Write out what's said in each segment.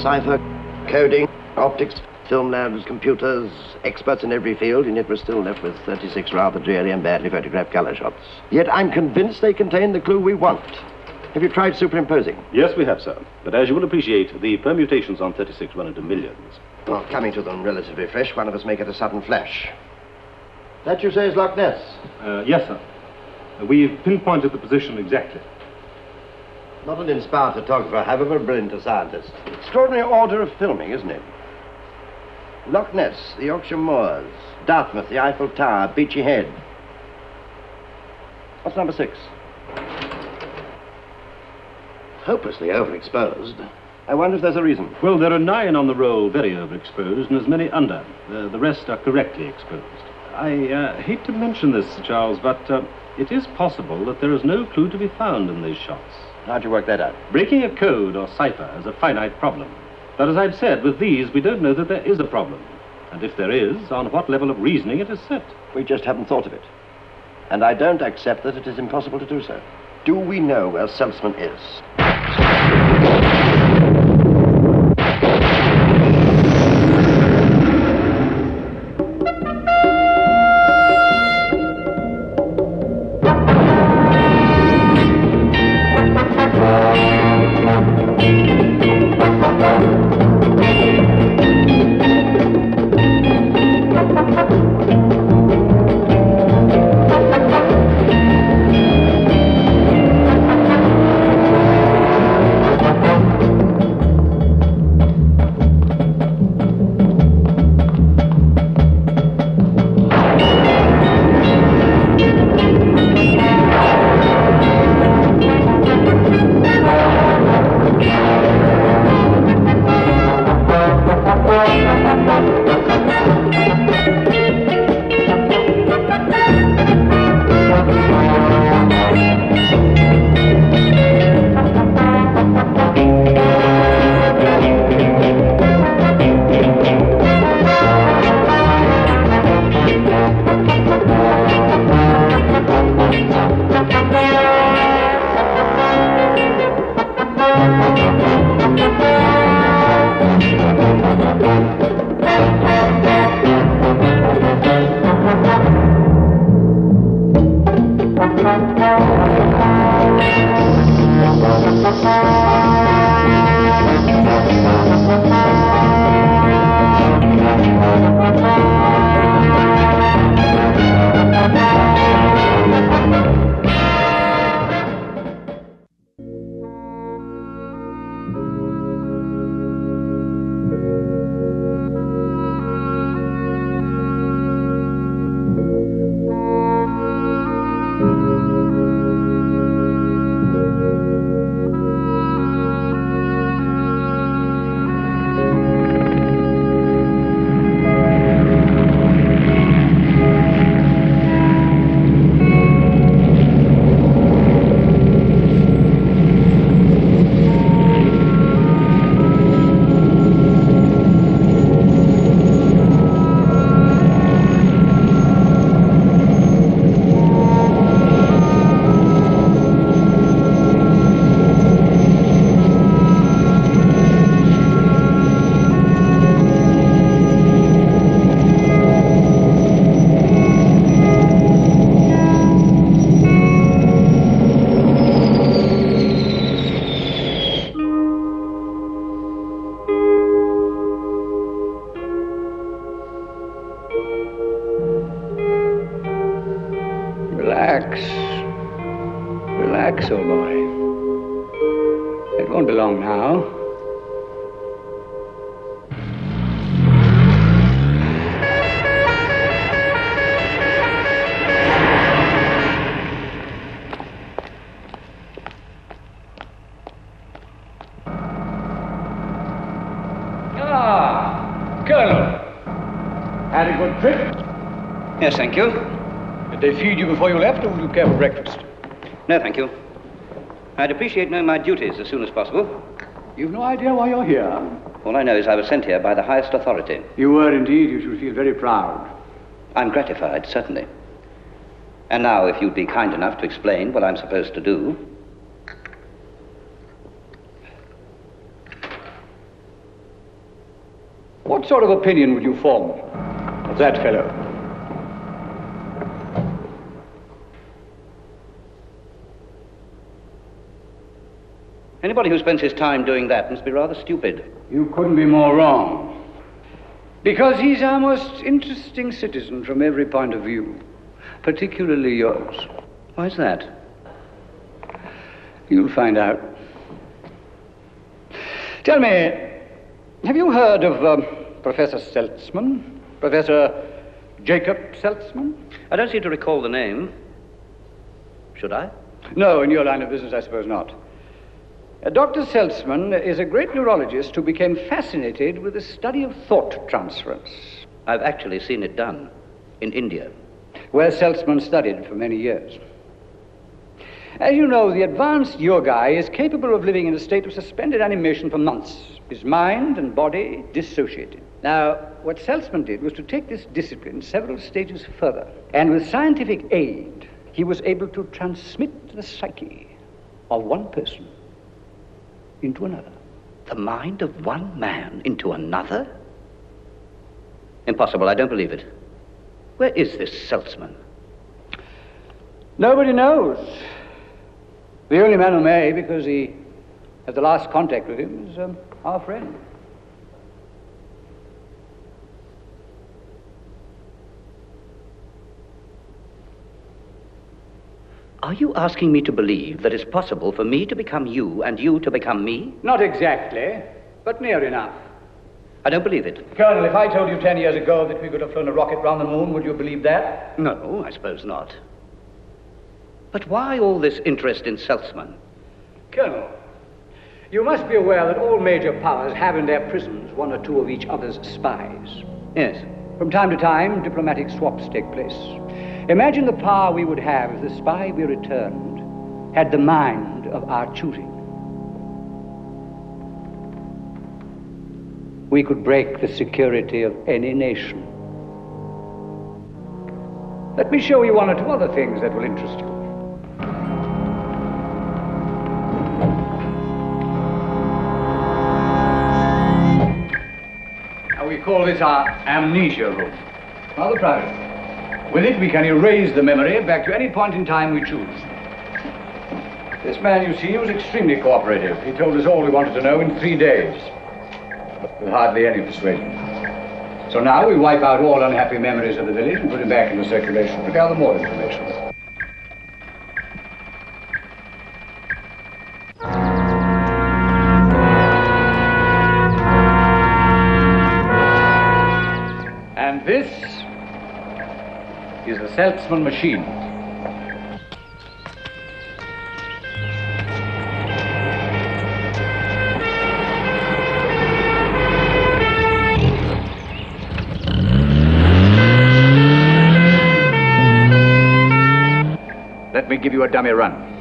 cipher, coding, optics, film labs, computers, experts in every field, and yet we're still left with 36 rather dreary and badly photographed color shots. Yet I'm convinced they contain the clue we want. Have you tried superimposing? Yes, we have, sir. But as you will appreciate, the permutations on 36 run into millions. Well, coming to them relatively fresh, one of us may get a sudden flash. That, you say, is Loch Ness? Yes, sir. We've pinpointed the position exactly. Not an inspired photographer, however brilliant a scientist. Extraordinary order of filming, isn't it? Loch Ness, the Yorkshire Moors, Dartmouth, the Eiffel Tower, Beachy Head. What's number 6? Hopelessly overexposed. I wonder if there's a reason. Well, there are 9 on the roll very overexposed and as many under. The rest are correctly exposed. I hate to mention this, Sir Charles, but it is possible that there is no clue to be found in these shots. How'd you work that out? Breaking a code or cipher is a finite problem. But as I've said, with these, we don't know that there is a problem. And if there is, on what level of reasoning it is set. We just haven't thought of it. And I don't accept that it is impossible to do so. Do we know where Salzman is? Relax, old boy. It won't be long now. Ah, Colonel. Had a good trip? Yes, thank you. Did they feed you before you left, or would you care for breakfast? No, thank you. I'd appreciate knowing my duties as soon as possible. You've no idea why you're here. All I know is I was sent here by the highest authority. You were indeed. You should feel very proud. I'm gratified, certainly. And now, if you'd be kind enough to explain what I'm supposed to do. What sort of opinion would you form of that fellow? Anybody who spends his time doing that must be rather stupid. You couldn't be more wrong. Because he's our most interesting citizen from every point of view, particularly yours. Why's that? You'll find out. Tell me, have you heard of Professor Seltzman? Professor Jacob Seltzman? I don't seem to recall the name. Should I? No, in your line of business, I suppose not. Dr. Seltzman is a great neurologist who became fascinated with the study of thought transference. I've actually seen it done in India, where Seltzman studied for many years. As you know, the advanced yogi is capable of living in a state of suspended animation for months, his mind and body dissociated. Now, what Seltzman did was to take this discipline several stages further, and with scientific aid, he was able to transmit the psyche of one person into another. The mind of one man into another? Impossible, I don't believe it. Where is this Seltzman? Nobody knows. The only man who may, because he has the last contact with him, is our friend. Are you asking me to believe that it's possible for me to become you and you to become me? Not exactly, but near enough. I don't believe it. Colonel, if I told you 10 years ago that we could have flown a rocket round the moon, would you believe that? No, I suppose not. But why all this interest in Seltzman? Colonel, you must be aware that all major powers have in their prisons one or two of each other's spies. Yes. From time to time, diplomatic swaps take place. Imagine the power we would have if the spy we returned had the mind of our choosing. We could break the security of any nation. Let me show you one or two other things that will interest you. Now, we call this our amnesia room. Rather private. With it, we can erase the memory back to any point in time we choose. This man, you see, was extremely cooperative. He told us all we wanted to know in 3 days, but with hardly any persuasion. So now we wipe out all unhappy memories of the village and put him back into circulation to gather more information. And this is the Seltzman machine. Let me give you a dummy run.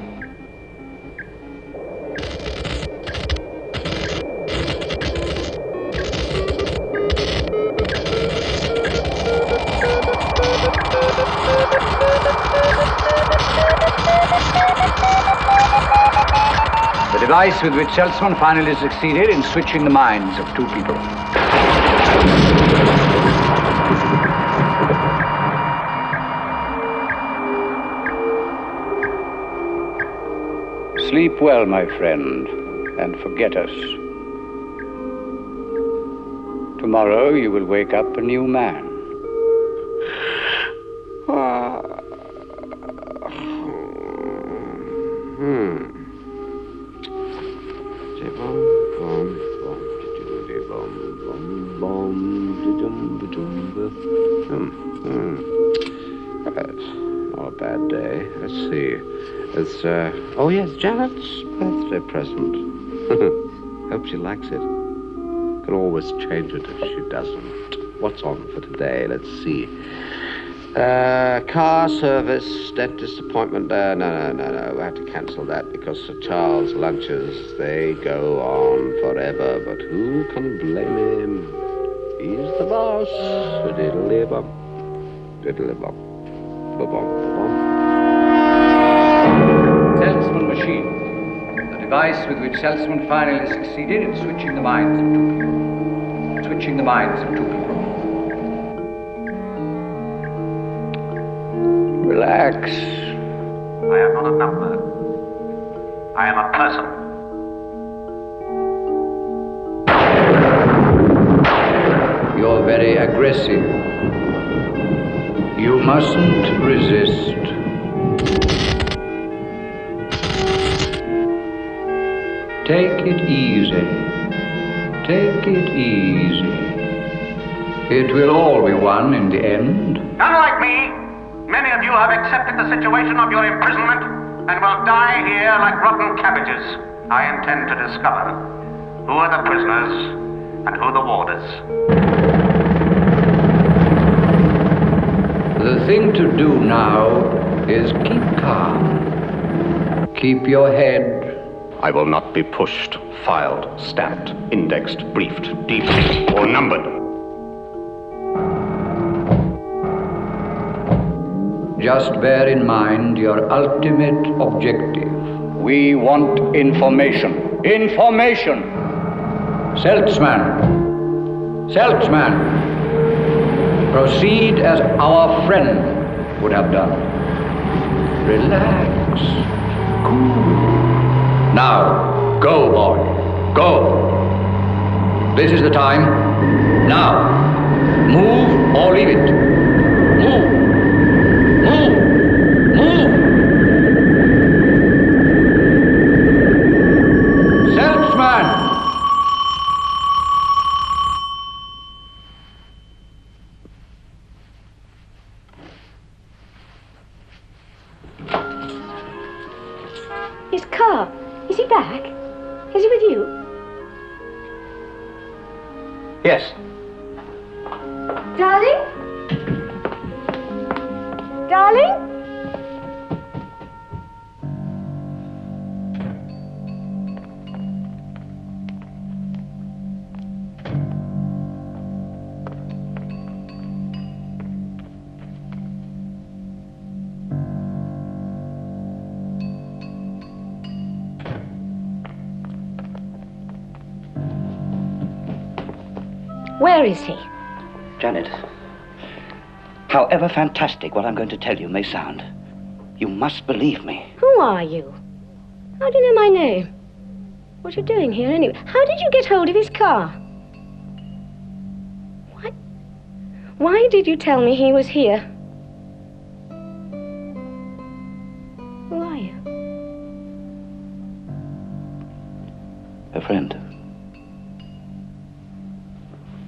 The device with which Seltzman finally succeeded in switching the minds of two people. Sleep well, my friend, and forget us. Tomorrow you will wake up a new man. That's not a bad day. Let's see. It's, oh yes, Janet's birthday present. Hope she likes it. Can always change it if she doesn't. What's on for today? Let's see. Car service, dentist appointment. No. We have to cancel that because Sir Charles' lunches, they go on forever. But who can blame him? He's the boss. Diddly-bum. Diddly-bum. Ba-bum. Seltzman machine. The device with which Seltzman finally succeeded in switching the minds of two people. switching the minds of two people. Relax. I am not a number. I am a person. You're very aggressive. You mustn't resist. Take it easy. Take it easy. It will all be won in the end. Unlike me, many of you have accepted the situation of your imprisonment and will die here like rotten cabbages. I intend to discover who are the prisoners and who the warders. The thing to do now is keep calm. Keep your head. I will not be pushed, filed, stamped, indexed, briefed, debriefed, or numbered. Just bear in mind your ultimate objective. We want information. Information! Seltzman! Seltzman! Proceed as our friend would have done. Relax. Cool. Now, go, boy. Go. This is the time. Now. Move or leave it. Move. Move. Move. Seltzman! His car. Is he back? Is he with you? Yes. Darling? Darling? Where is he? Janet, however fantastic what I'm going to tell you may sound, you must believe me. Who are you? How do you know my name? What are you doing here anyway? How did you get hold of his car? Why did you tell me he was here? Who are you? A friend.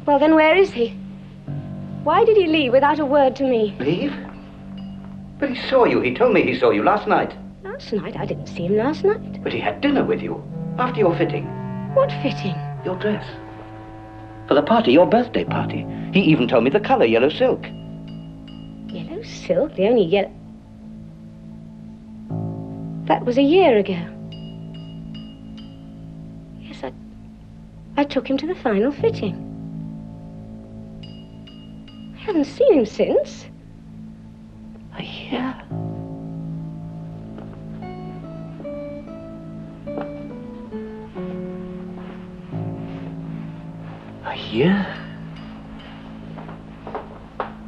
Well, then where is he? Why did he leave without a word to me? Leave? But he saw you. He told me he saw you last night. Last night? I didn't see him last night. But he had dinner with you after your fitting. What fitting? Your dress. For the party, your birthday party. He even told me the color, yellow silk. Yellow silk? The only yellow... That was a year ago. Yes, I took him to the final fitting. I haven't seen him since. A year? A year?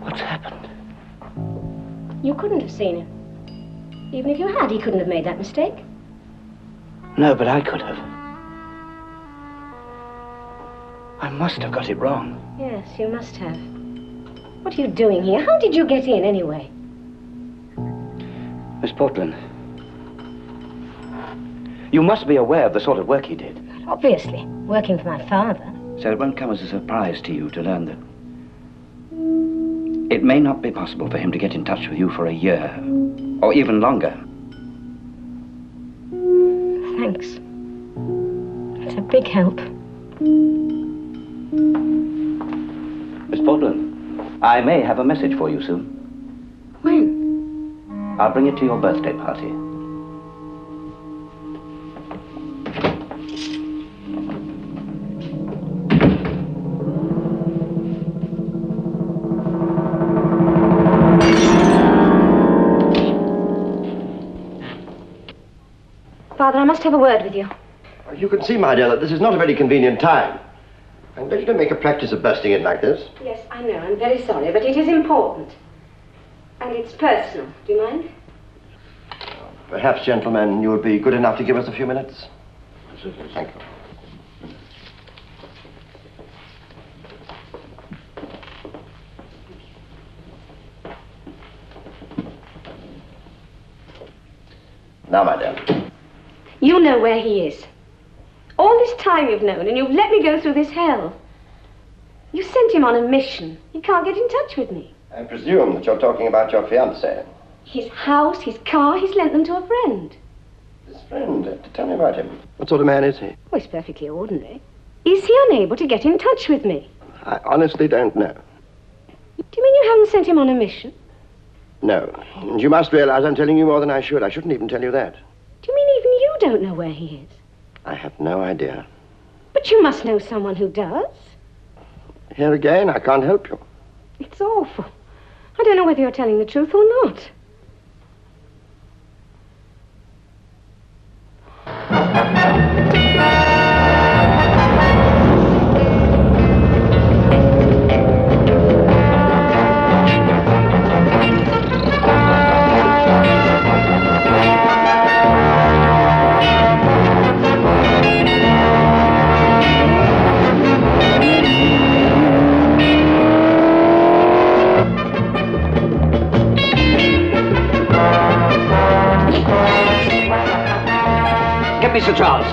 What's happened? You couldn't have seen him. Even if you had, he couldn't have made that mistake. No, but I could have. I must have got it wrong. Yes, you must have. What are you doing here? How did you get in, anyway? Miss Portland, you must be aware of the sort of work he did. Obviously, working for my father. So it won't come as a surprise to you to learn that it may not be possible for him to get in touch with you for a year, or even longer. Thanks. It's a big help. Miss Portland, I may have a message for you soon. When? I'll bring it to your birthday party. Father, I must have a word with you. You can see, my dear, that this is not a very convenient time. I'm glad you don't make a practice of busting it like this. Yes, I know. I'm very sorry, but it is important. And it's personal. Do you mind? Perhaps, gentlemen, you would be good enough to give us a few minutes? Thank you. Now, my dear. You know where he is. All this time you've known, and you've let me go through this hell. You sent him on a mission. He can't get in touch with me. I presume that you're talking about your fiancé. His house, his car, he's lent them to a friend. His friend? Tell me about him. What sort of man is he? Oh, he's perfectly ordinary. Is he unable to get in touch with me? I honestly don't know. Do you mean you haven't sent him on a mission? No. And you must realize I'm telling you more than I should. I shouldn't even tell you that. Do you mean even you don't know where he is? I have no idea. But you must know someone who does. Here again, I can't help you. It's awful. I don't know whether you're telling the truth or not. Get me Sir Charles.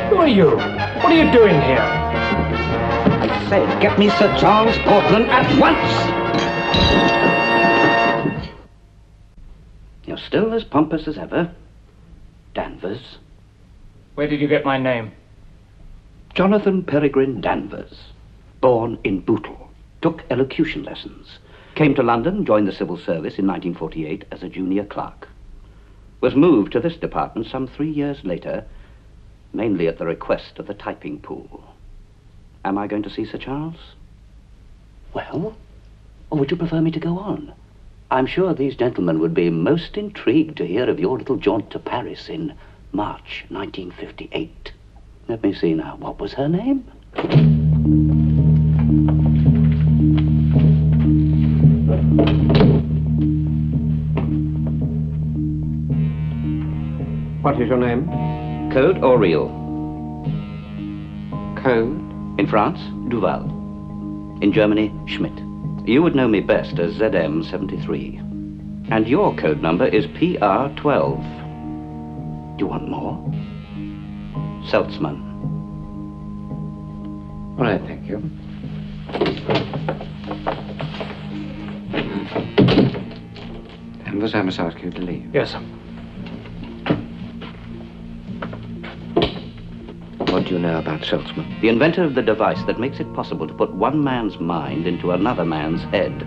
Who are you? What are you doing here? I said, get me Sir Charles Portland at once! You're still as pompous as ever. Danvers. Where did you get my name? Jonathan Peregrine Danvers. Born in Bootle. Took elocution lessons. Came to London, joined the civil service in 1948 as a junior clerk. Was moved to this department some 3 years later, mainly at the request of the typing pool. Am I going to see Sir Charles? Well, or would you prefer me to go on? I'm sure these gentlemen would be most intrigued to hear of your little jaunt to Paris in March 1958. Let me see now. What was her name? What is your name? Code or real? Code? In France, Duval. In Germany, Schmidt. You would know me best as ZM73. And your code number is PR12. Do you want more? Seltzman. All right, thank you. Danvers, I must ask you to leave. Yes, sir. What do you know about Seltzman? The inventor of the device that makes it possible to put one man's mind into another man's head.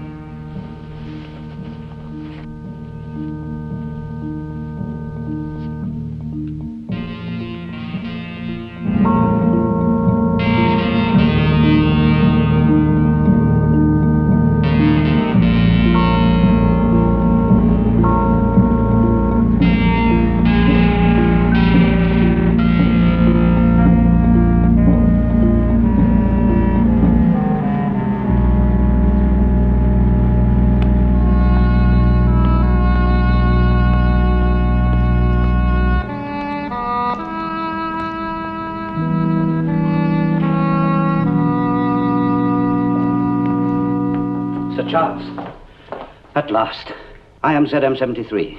Charles, at last. I am ZM73.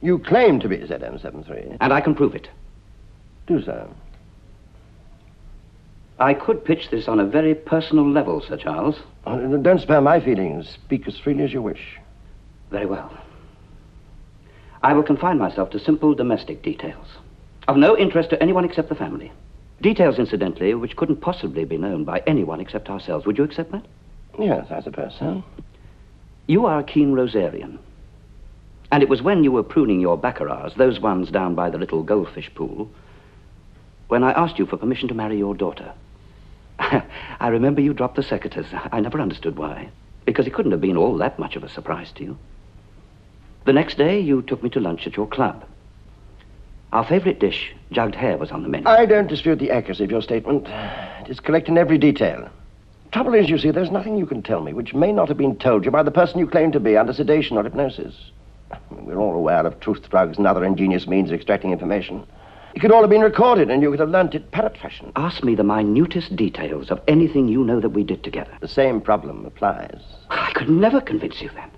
You claim to be ZM73. And I can prove it. Do so. I could pitch this on a very personal level, Sir Charles. Oh, don't spare my feelings. Speak as freely as you wish. Very well. I will confine myself to simple domestic details. Of no interest to anyone except the family. Details, incidentally, which couldn't possibly be known by anyone except ourselves. Would you accept that? Yes, I suppose so. You are a keen Rosarian. And it was when you were pruning your baccaras, those ones down by the little goldfish pool, when I asked you for permission to marry your daughter. I remember you dropped the secateurs. I never understood why. Because it couldn't have been all that much of a surprise to you. The next day, you took me to lunch at your club. Our favourite dish, jugged hare, was on the menu. I don't dispute the accuracy of your statement. It is correct in every detail. Trouble is, you see, there's nothing you can tell me which may not have been told you by the person you claim to be under sedation or hypnosis. We're all aware of truth drugs and other ingenious means of extracting information. It could all have been recorded, and you could have learnt it parrot fashion. Ask me the minutest details of anything you know that we did together. The same problem applies. I could never convince you then.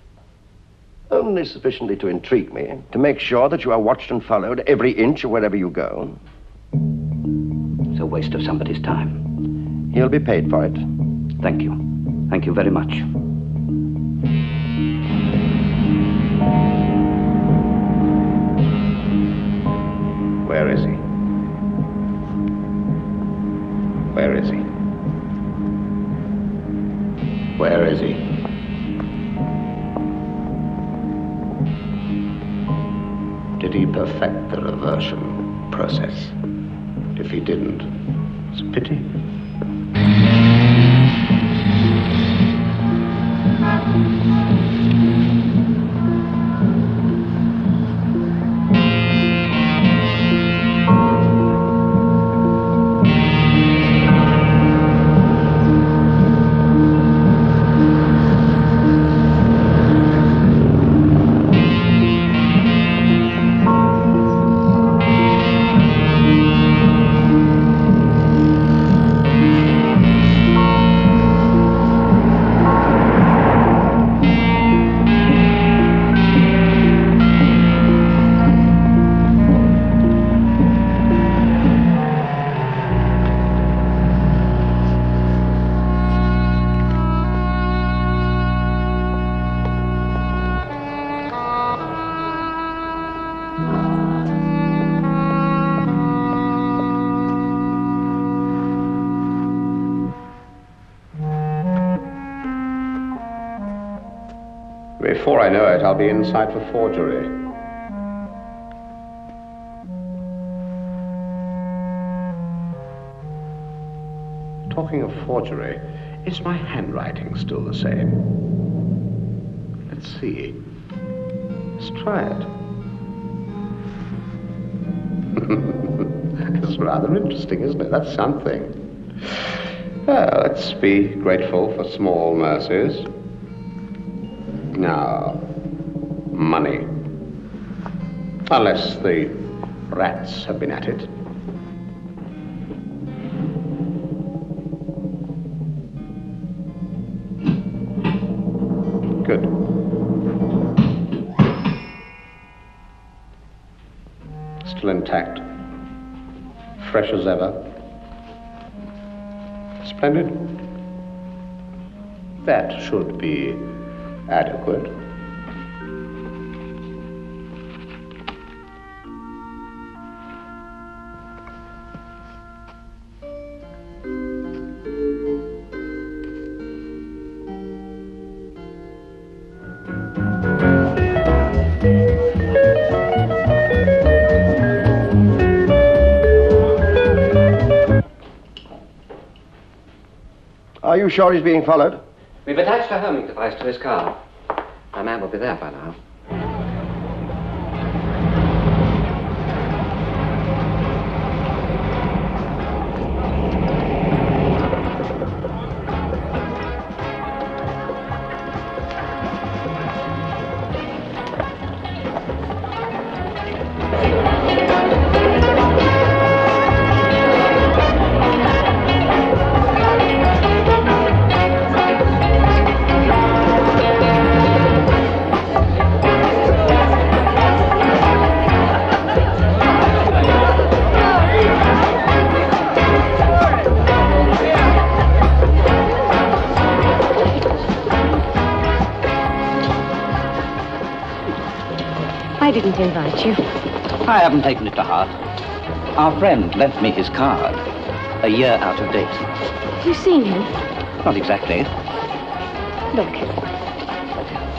Only sufficiently to intrigue me, to make sure that you are watched and followed every inch of wherever you go. It's a waste of somebody's time. He'll be paid for it. Thank you. Thank you very much. Where is he? Where is he? Where is he? Did he perfect the reversion process? If he didn't, it's a pity. Before I know it, I'll be inside for forgery. Talking of forgery, is my handwriting still the same? Let's see. Let's try it. It's rather interesting, isn't it? That's something. Well, let's be grateful for small mercies. Now, money. Unless the rats have been at it. Good. Still intact. Fresh as ever. Splendid. That should be adequate. Are you sure he's being followed? We've attached a homing device to his car. Our man will be there by now. I didn't invite you. I haven't taken it to heart. Our friend lent me his card. A year out of date. Have you seen him? Not exactly. Look.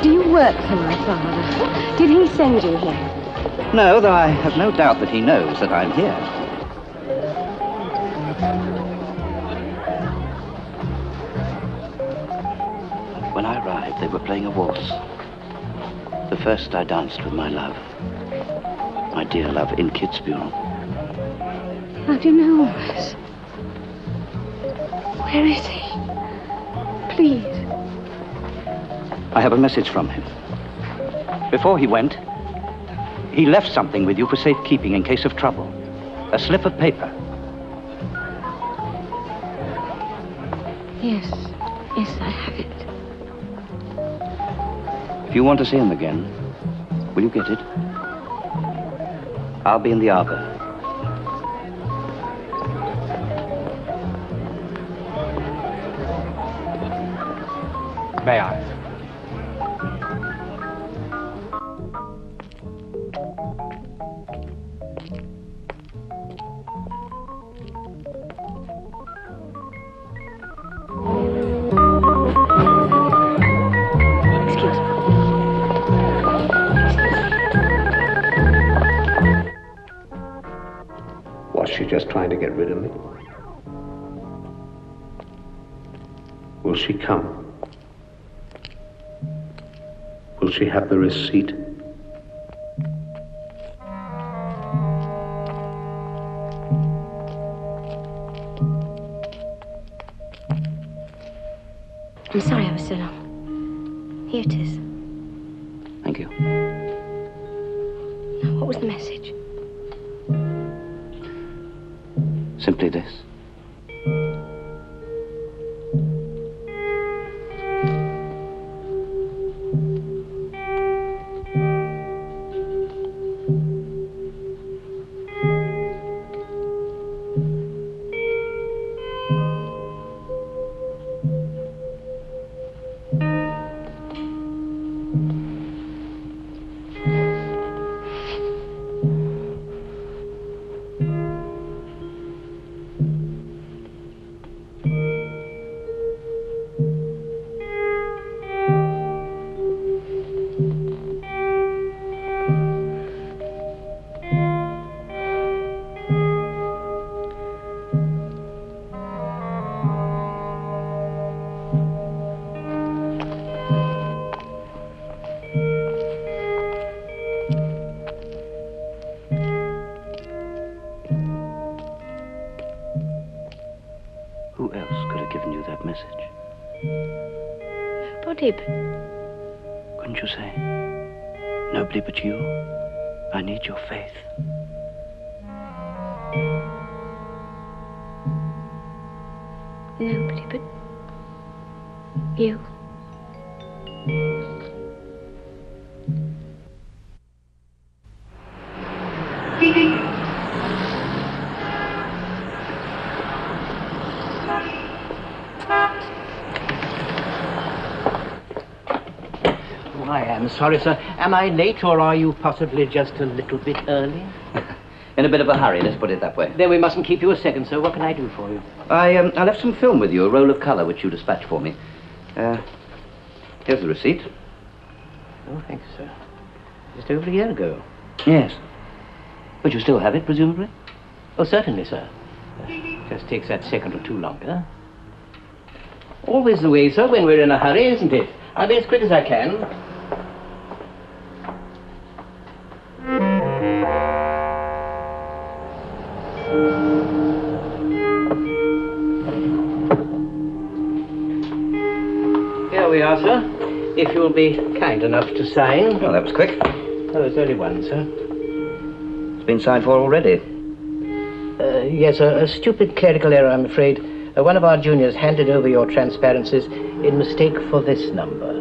Do you work for my father? Did he send you here? No, though I have no doubt that he knows that I'm here. When I arrived, they were playing a waltz. The first I danced with my love. my dear love, in Kitzbühel. How do you know all this? Where is he? Please. I have a message from him. Before he went, he left something with you for safekeeping in case of trouble. A slip of paper. Yes, I have it. If you want to see him again, will you get it? I'll be in the arbor. May I? Excuse me. Was she just trying to get rid of me? Will she come? Will she have the receipt? I'm sorry I was so long. Here it is. Thank you. Now, what was the message? Simply this. Who else could have given you that message? Nobody but... Couldn't you say? Nobody but you. I need your faith. Nobody but... you. I am sorry, sir. Am I late, or are you possibly just a little bit early? In a bit of a hurry, let's put it that way. Then we mustn't keep you a second, sir. What can I do for you? I left some film with you, a roll of colour, which you dispatched for me. Here's the receipt. Oh, thank you, sir. Just over a year ago. Yes. But you still have it, presumably? Oh, certainly, sir. Just takes that second or two longer. Always the way, sir, when we're in a hurry, isn't it? I'll be as quick as I can. Here we are, sir. If you'll be kind enough to sign. Oh, that was quick. Oh, there's only one, sir. It's been signed for already. Yes, sir. A stupid clerical error, I'm afraid. One of our juniors handed over your transparencies in mistake for this number.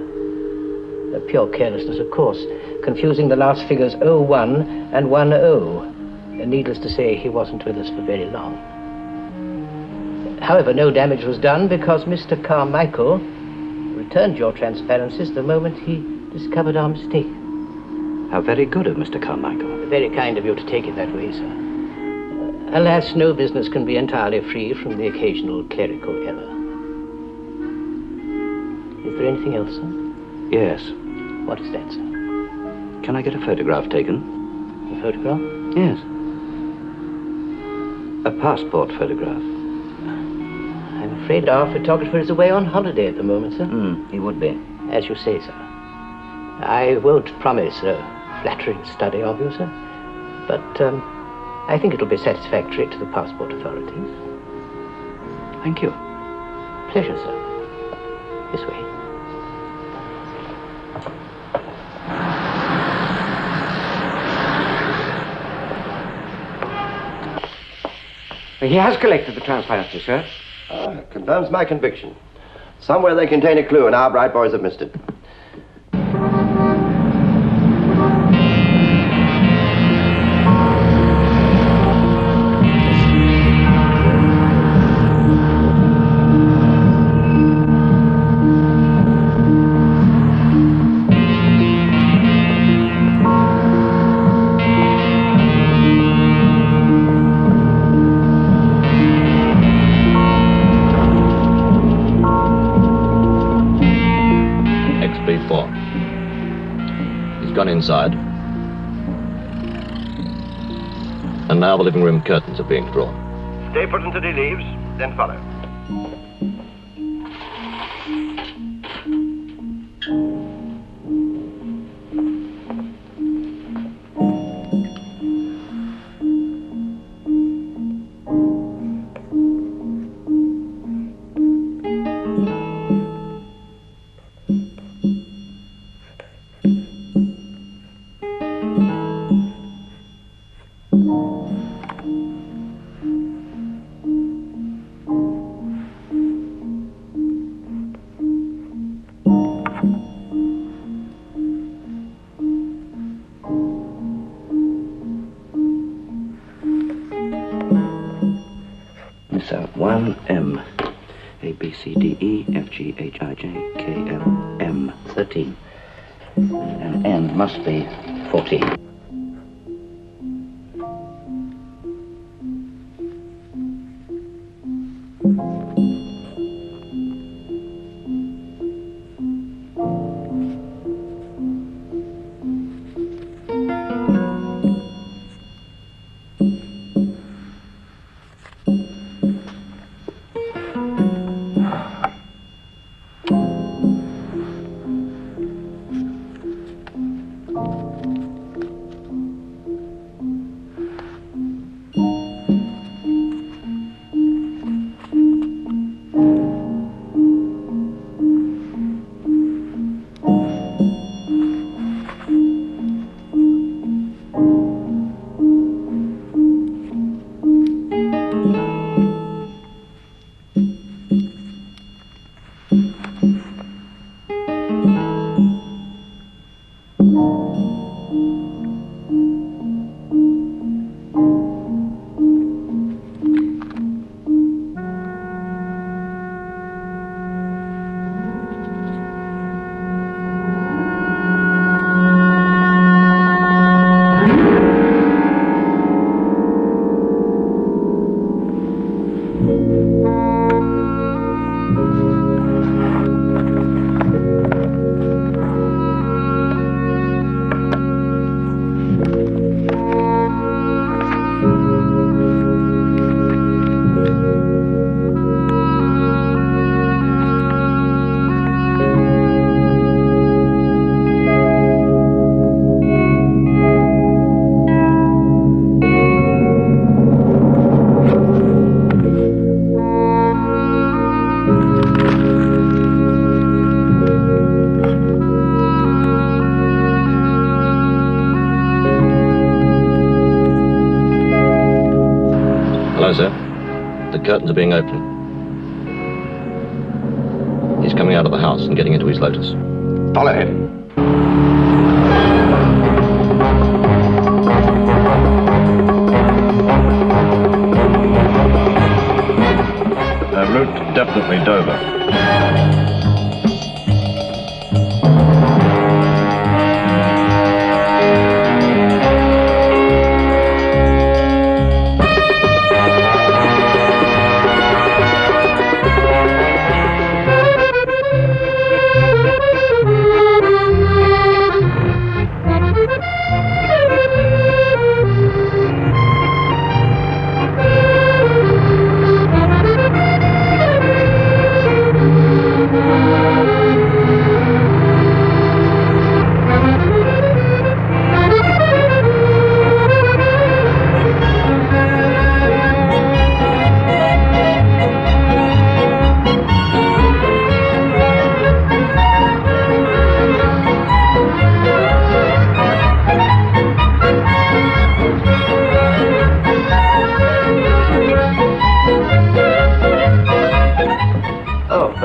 Pure carelessness, of course, confusing the last figures 01 and 10. Needless to say, he wasn't with us for very long. However, no damage was done because Mr. Carmichael returned your transparencies the moment he discovered our mistake. How very good of Mr. Carmichael. Very kind of you to take it that way, sir. Alas, no business can be entirely free from the occasional clerical error. Is there anything else, sir? Yes. What is that, sir? Can I get a photograph taken? A photograph? Yes. A passport photograph. I'm afraid our photographer is away on holiday at the moment, sir. He would be. As you say, sir. I won't promise a flattering study of you, sir. But I think it'll be satisfactory to the passport authorities. Thank you. Pleasure, sir. This way. He has collected the transparency, sir. Confirms my conviction. Somewhere they contain a clue, and our bright boys have missed it. Gone inside. And now the living room curtains are being drawn. Stay put until he leaves, then follow. So 1M. A, B, C, D, E, F, G, H, I, J, K, L, M. 13. And N must be 14. Hello, sir. The curtains are being opened. He's coming out of the house and getting into his Lotus. Follow him. Route definitely Dover.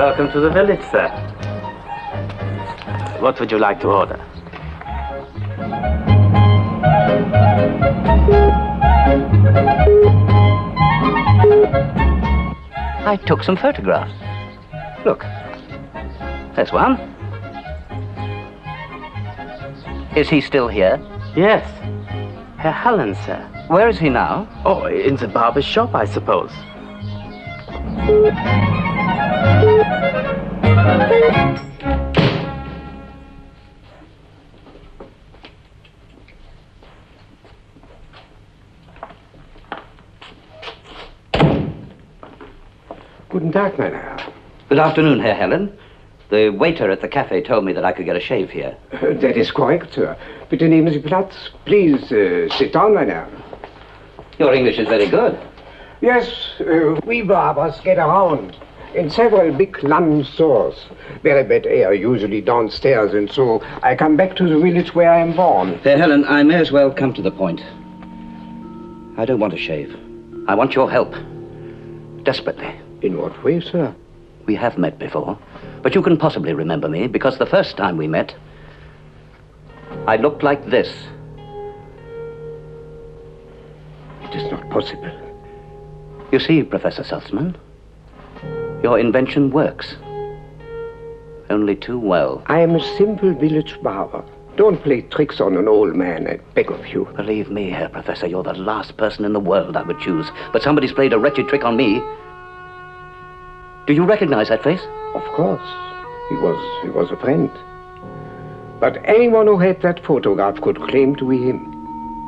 Welcome to the village, sir. What would you like to order? I took some photographs. Look, there's one. Is he still here? Yes. Herr Hallen, sir. Where is he now? Oh, in the barber's shop, I suppose. Guten Tag, mein Herr. Good afternoon, Herr Helen. The waiter at the cafe told me that I could get a shave here. That is correct, sir. Bitte nehmen Sie Platz. Please, sit down, mein Herr. Your English is very good. Yes, we barbers get around in several big London stores. Very bad air, usually downstairs, and so I come back to the village where I am born. Herr Helen, I may as well come to the point. I don't want to shave. I want your help. Desperately. In what way, sir? We have met before, but you can possibly remember me, because the first time we met, I looked like this. It is not possible. You see, Professor Saltzman, your invention works. Only too well. I am a simple village barber. Don't play tricks on an old man, I beg of you. Believe me, Herr Professor, you're the last person in the world I would choose. But somebody's played a wretched trick on me. Do you recognize that face? Of course. He was a friend. But anyone who had that photograph could claim to be him.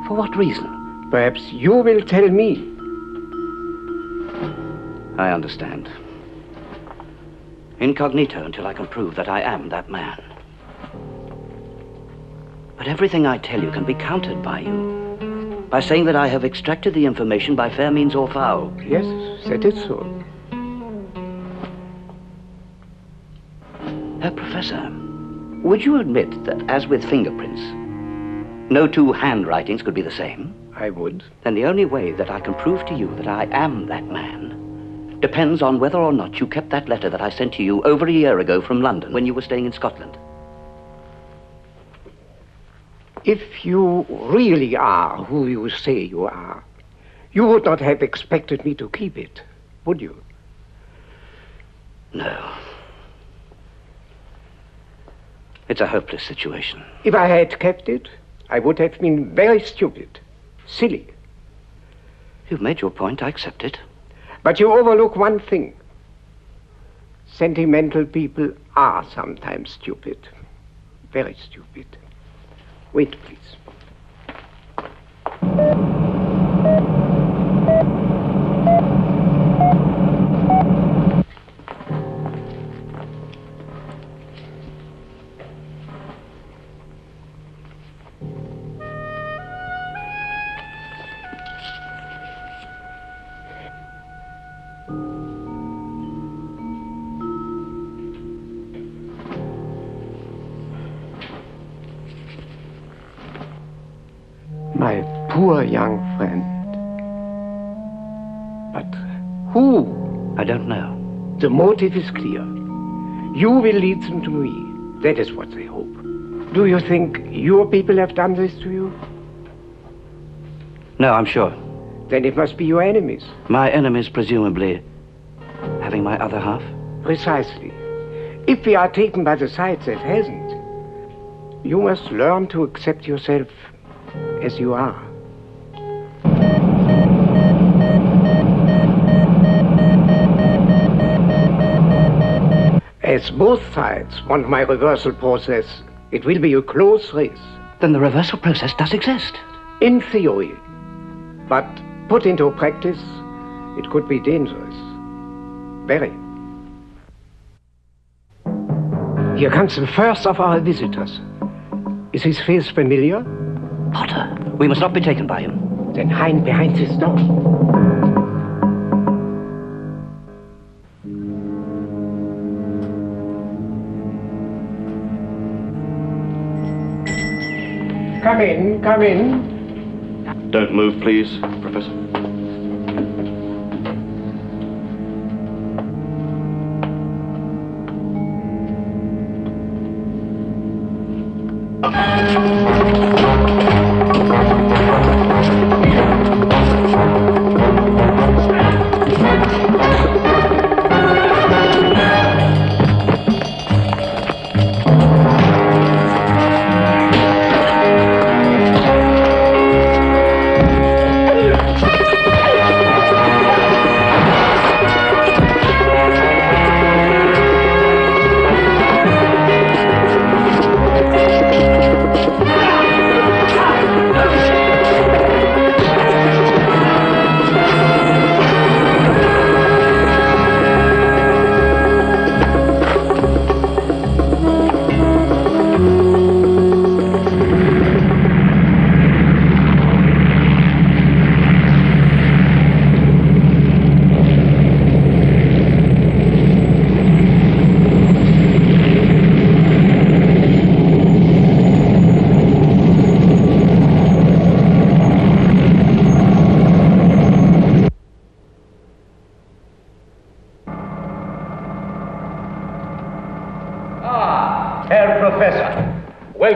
For what reason? Perhaps you will tell me. I understand. Incognito until I can prove that I am that man. But everything I tell you can be countered by you. By saying that I have extracted the information by fair means or foul. Yes, that is so. Herr Professor, would you admit that, as with fingerprints, no two handwritings could be the same? I would. Then the only way that I can prove to you that I am that man depends on whether or not you kept that letter that I sent to you over a year ago from London when you were staying in Scotland. If you really are who you say you are, you would not have expected me to keep it, would you? No. It's a hopeless situation. If I had kept it, I would have been very stupid, silly. You've made your point, I accept it. But you overlook one thing. Sentimental people are sometimes stupid. Very stupid. Wait, please. My poor young friend. But who? I don't know. The motive is clear. You will lead them to me. That is what they hope. Do you think your people have done this to you? No, I'm sure. Then it must be your enemies. My enemies, presumably, having my other half? Precisely. If we are taken by the side that hasn't, you must learn to accept yourself as you are. As both sides want my reversal process, it will be a close race. Then the reversal process does exist. In theory. But put into practice, it could be dangerous. Very. Here comes the first of our visitors. Is his face familiar? Potter, we must not be taken by him. Then hide behind this door. Come in, come in. Don't move, please, Professor.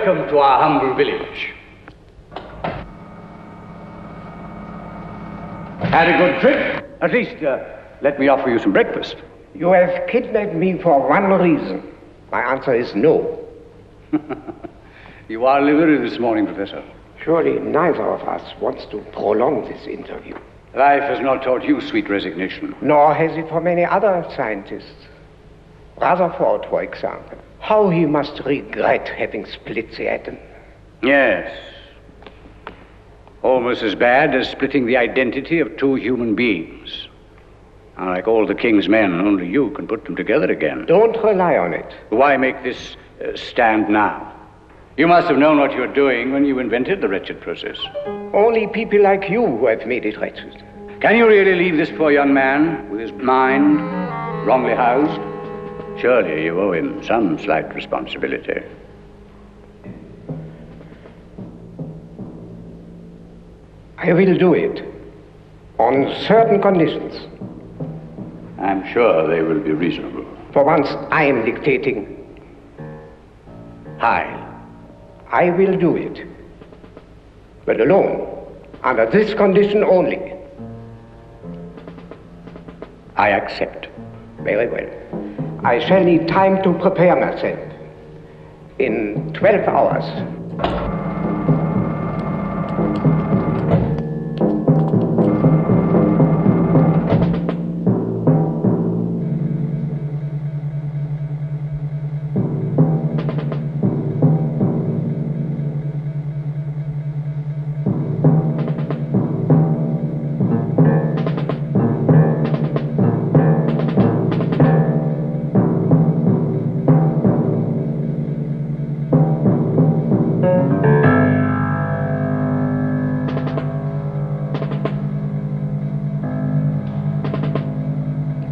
welcome to our humble village. Had a good trip? At least, let me offer you some breakfast. You have kidnapped me for one reason. My answer is no. You are livid this morning, Professor. Surely neither of us wants to prolong this interview. Life has not taught you sweet resignation. Nor has it for many other scientists. Rutherford, for example. How he must regret having split the atom. Yes. Almost as bad as splitting the identity of two human beings. Now, like all the king's men, only you can put them together again. Don't rely on it. Why make this stand now? You must have known what you were doing when you invented the wretched process. Only people like you who have made it wretched. Can you really leave this poor young man with his mind wrongly housed? Surely you owe him some slight responsibility. I will do it. On certain conditions. I'm sure they will be reasonable. For once, I am dictating. I will do it. But alone. Under this condition only. I accept. Very well. I shall need time to prepare myself. In 12 hours.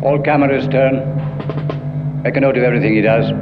All cameras turn. Make a note of everything he does.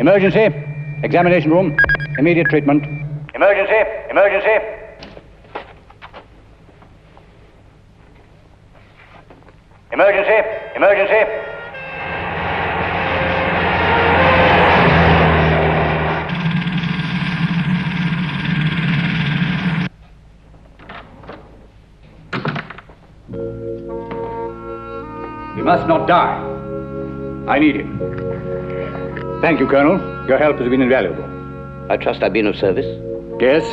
Emergency. Examination room. Immediate treatment. Emergency. Emergency. Emergency. Emergency. He must not die. I need him. Thank you, Colonel. Your help has been invaluable. I trust I've been of service? Yes.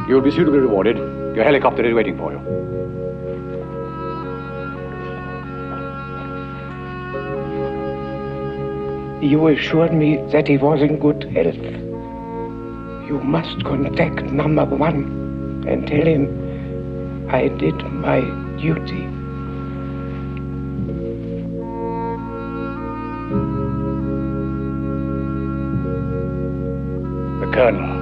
You'll be suitably rewarded. Your helicopter is waiting for you. You assured me that he was in good health. You must contact number 1 and tell him I did my duty. The Colonel.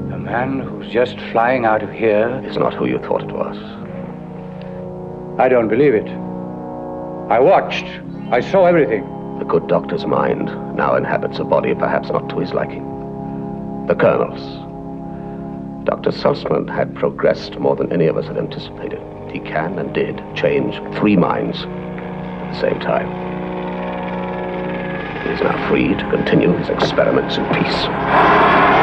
The man who's just flying out of here is not who you thought it was. I don't believe it. I watched. I saw everything. The good doctor's mind now inhabits a body perhaps not to his liking. The Colonel's. Dr. Sussman had progressed more than any of us had anticipated. He can and did change 3 minds at the same time. He is now free to continue his experiments in peace.